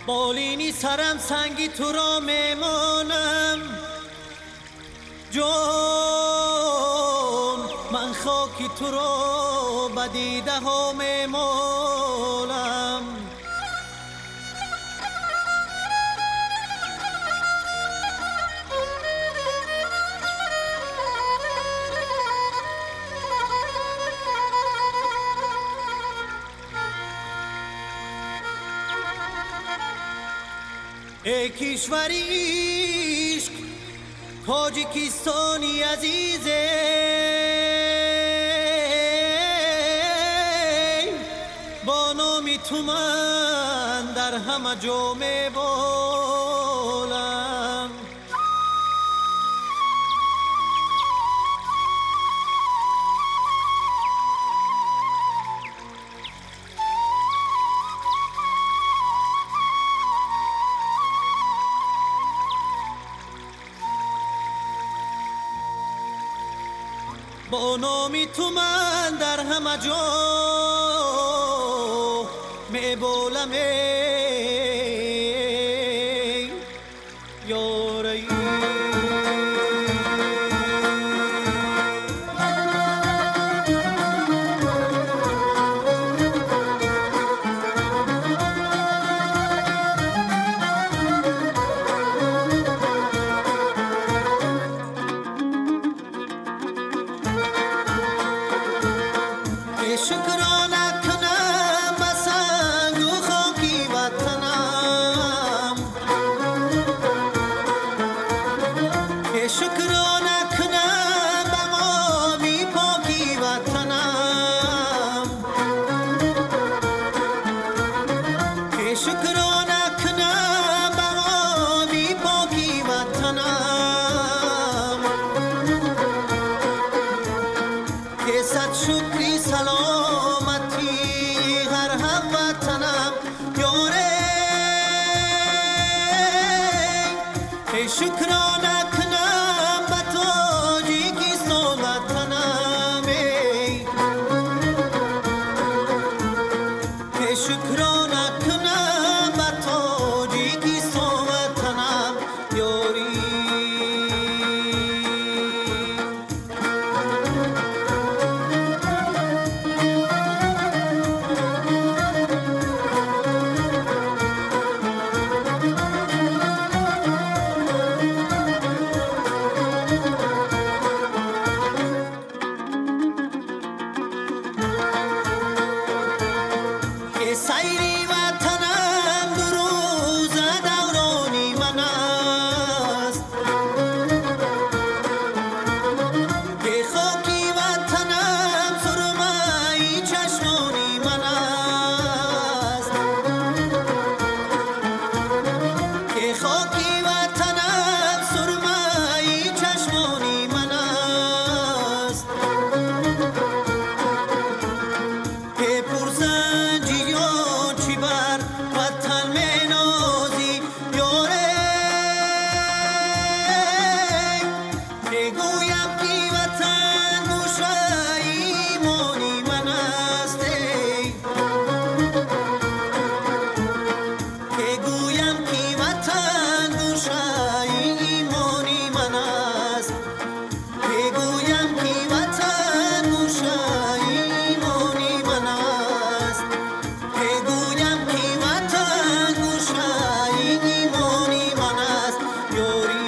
بالینی سرم سنگی تو را میمانم جون، من خاکی تو را بدیده ها میمانم. ای کشوری عشق تاجیکستانی عزیزه، با نامی تو من در همه جا میبالم. با نامی تو من در همه جا میبالم ای یاری. شکرانه کنم به سنگ و خاکی وطنم، که شکرانه کنم به آبی پاکی وطنم، که شکرانه کنم به آبی پاکی وطنم، که صد شکری سلامتی هر هموطنم یاره. ای شکرانه کنم به تاجیکستان وطنم، ای شکرانه کنم به تاجیکستان وطنم یاری. سیری وطنم دو روز دورانی من است، که خاکی وطنم سرمه چشمانی من است، که خاکی وطنم سرمه چشمانی من است، که پرسنجی وطن می نازی یاره. بگویم که وطن گوشه ایمانی من است، بگویم که وطن گوشه ایمانی من است، بگویم که وطن گوشه ایمانی من است، بگویم که وطن گوشه ایمانی من است یاری.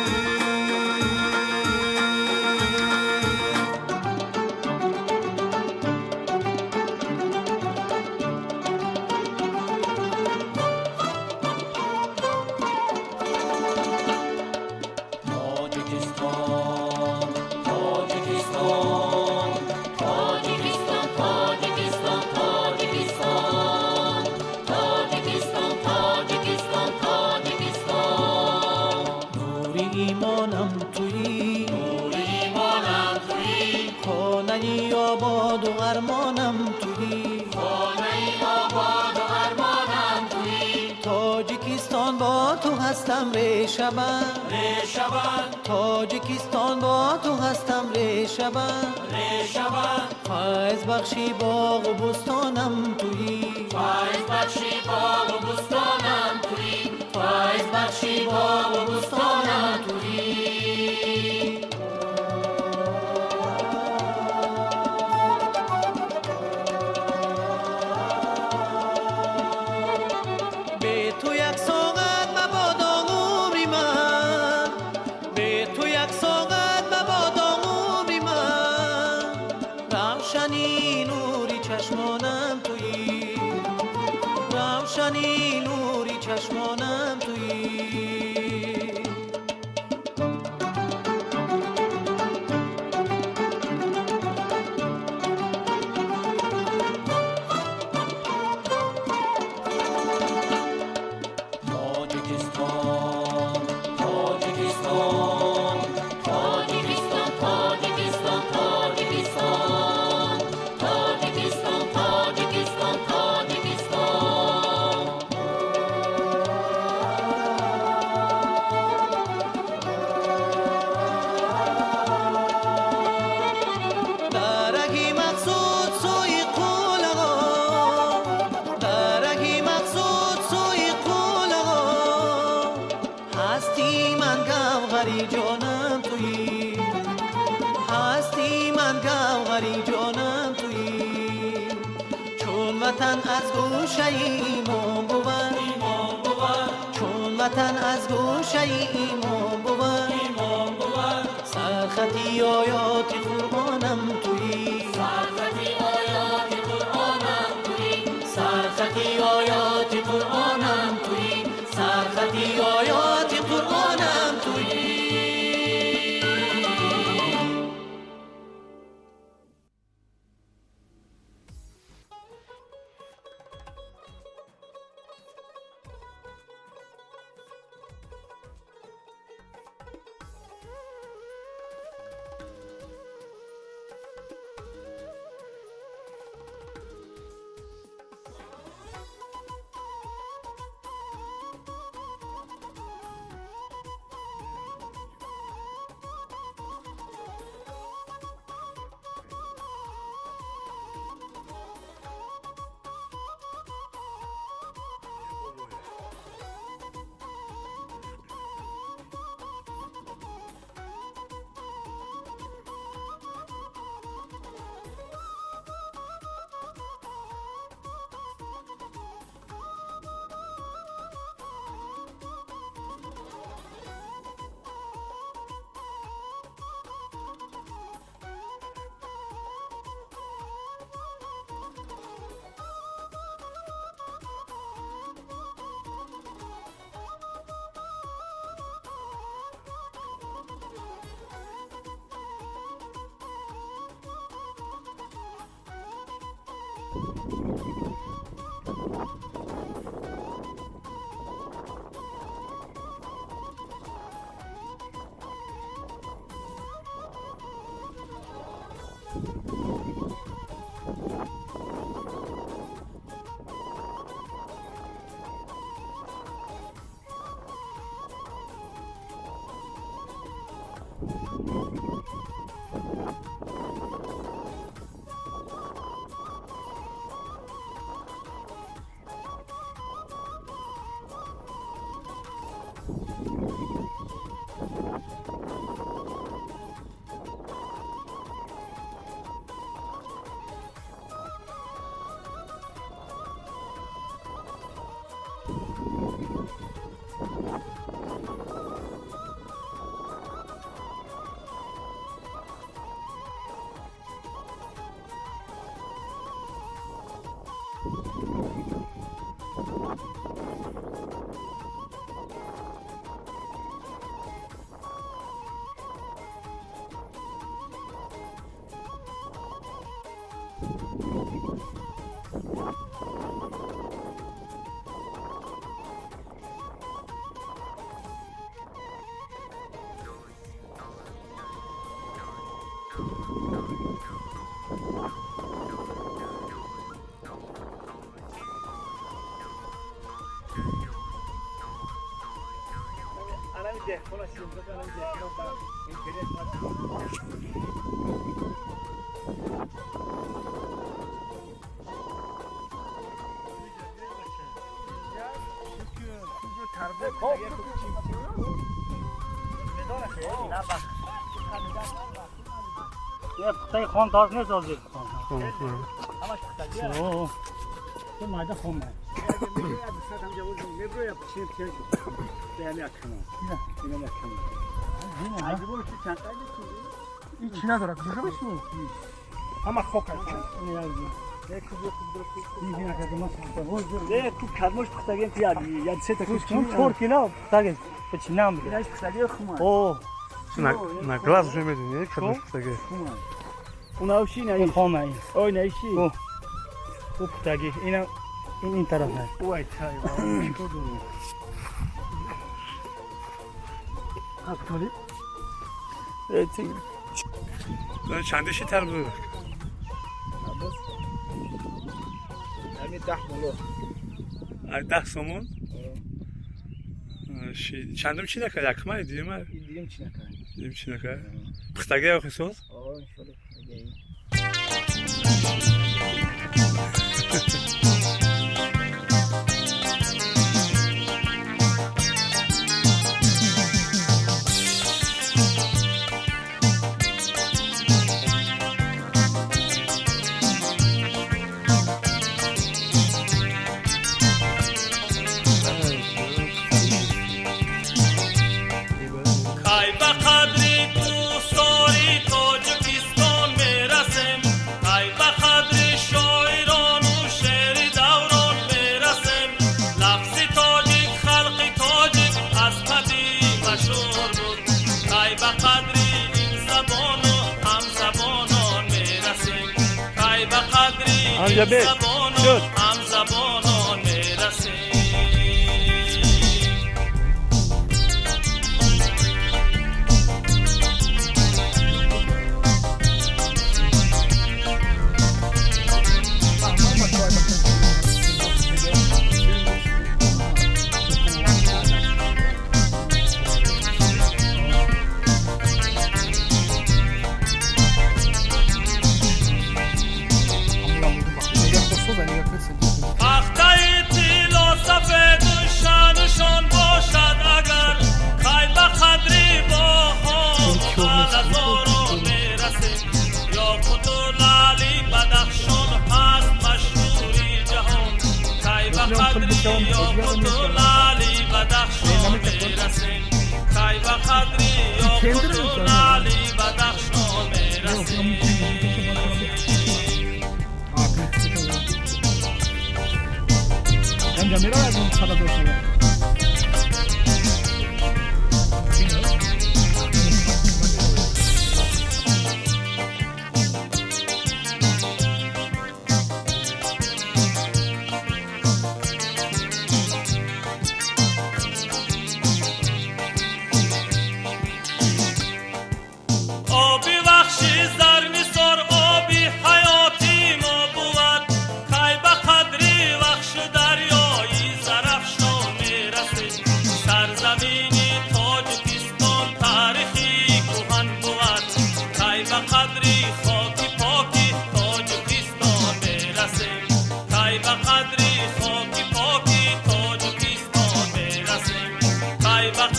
ایمانم تویی، خانه آباد و ارمانم تویی، تاجیکستان با تو هستم ریشه‌بند، تاجیکستان با تو هستم ریشه‌بند، فیض بخشی باغ و بستانم تویی، فیض بخشی باغ و بستانم تویی. بخشی باغ و بستانم تویی. به تو یک ساعت مبادا عمری من، به تو یک ساعت مبادا عمری من، روشنی نوری چشمانم تویی، روشنی نوری چشمانم تویی. هستی من گوهری جانم تویی، هستی من گوهری جانم تویی. چون وطن از گوشه ایمان بود، چون وطن از گوشه ایمان بود، سرخطی آیات قرآنم تویی، سرخطی آیات قرآنم تویی، سرخطی آیات قرآنم تویی، سرخطی آیات قرآنم تویی. یه پختای خان تاز نیست از یک خان همش پختگیه اوه تو مایده خون مای این چی نداره کجا بشون همه خوک هست تو کدمش پختگیم که یاد سه تا کشتیم 4 کیلو پختگیم به چی نام بگیر اینش پختگی خومه اوه نگلاس رو میدونی کدمش پختگی اون اوشی نه این خامه این اوی نیشی او پختگی این طرف هست اوی تای وای کاری چندشی تر بود؟ همین 10 مولو 10 سومون؟ چندم چی نکرد؟ یکمه دیدیم هر؟ دیدیم چی نکرد دیدیم چی نکرد؟ پختگی ها خیصوز؟ انشالله پختگی آنجا بیت شد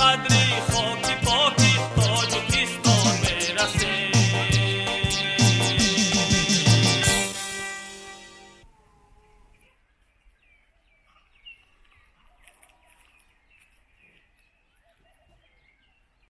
قدری